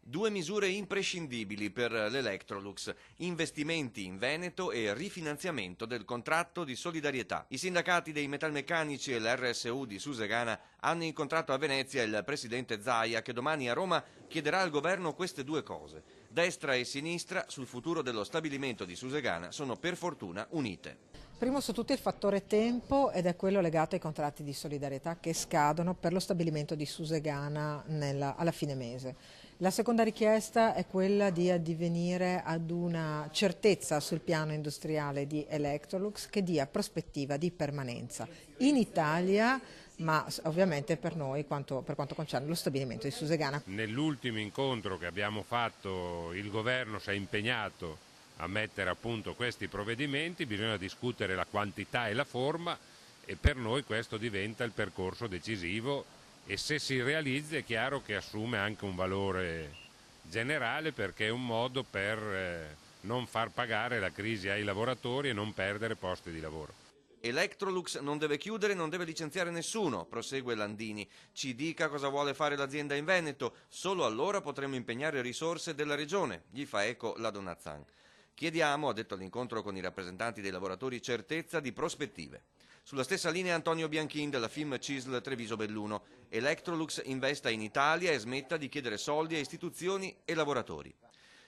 Due misure imprescindibili per l'Electrolux: investimenti in Veneto e rifinanziamento del contratto di solidarietà. I sindacati dei metalmeccanici e l'RSU di Susegana hanno incontrato a Venezia il presidente Zaia, che domani a Roma chiederà al governo queste due cose. Destra e sinistra sul futuro dello stabilimento di Susegana sono per fortuna unite. Primo su tutto il fattore tempo, ed è quello legato ai contratti di solidarietà che scadono per lo stabilimento di Susegana alla fine mese. La seconda richiesta è quella di addivenire ad una certezza sul piano industriale di Electrolux che dia prospettiva di permanenza in Italia, ma ovviamente per noi per quanto concerne lo stabilimento di Susegana. Nell'ultimo incontro che abbiamo fatto il governo si è impegnato a mettere a punto questi provvedimenti, bisogna discutere la quantità e la forma e per noi questo diventa il percorso decisivo e se si realizza è chiaro che assume anche un valore generale perché è un modo per non far pagare la crisi ai lavoratori e non perdere posti di lavoro. Electrolux non deve chiudere, non deve licenziare nessuno, prosegue Landini. Ci dica cosa vuole fare l'azienda in Veneto, solo allora potremo impegnare risorse della regione, gli fa eco la Donazzan. Chiediamo, ha detto all'incontro con i rappresentanti dei lavoratori, certezza di prospettive. Sulla stessa linea Antonio Bianchin della FIM CISL Treviso Belluno. Electrolux investa in Italia e smetta di chiedere soldi a istituzioni e lavoratori.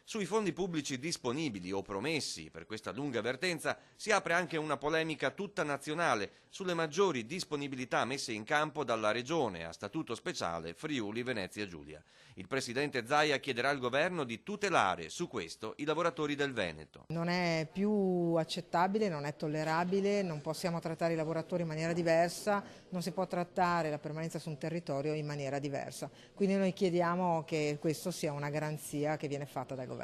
Sui fondi pubblici disponibili o promessi per questa lunga vertenza si apre anche una polemica tutta nazionale sulle maggiori disponibilità messe in campo dalla Regione a statuto speciale Friuli Venezia Giulia. Il presidente Zaia chiederà al governo di tutelare su questo i lavoratori del Veneto. Non è più accettabile, non è tollerabile, non possiamo trattare i lavoratori in maniera diversa, non si può trattare la permanenza su un territorio in maniera diversa. Quindi noi chiediamo che questo sia una garanzia che viene fatta dal governo.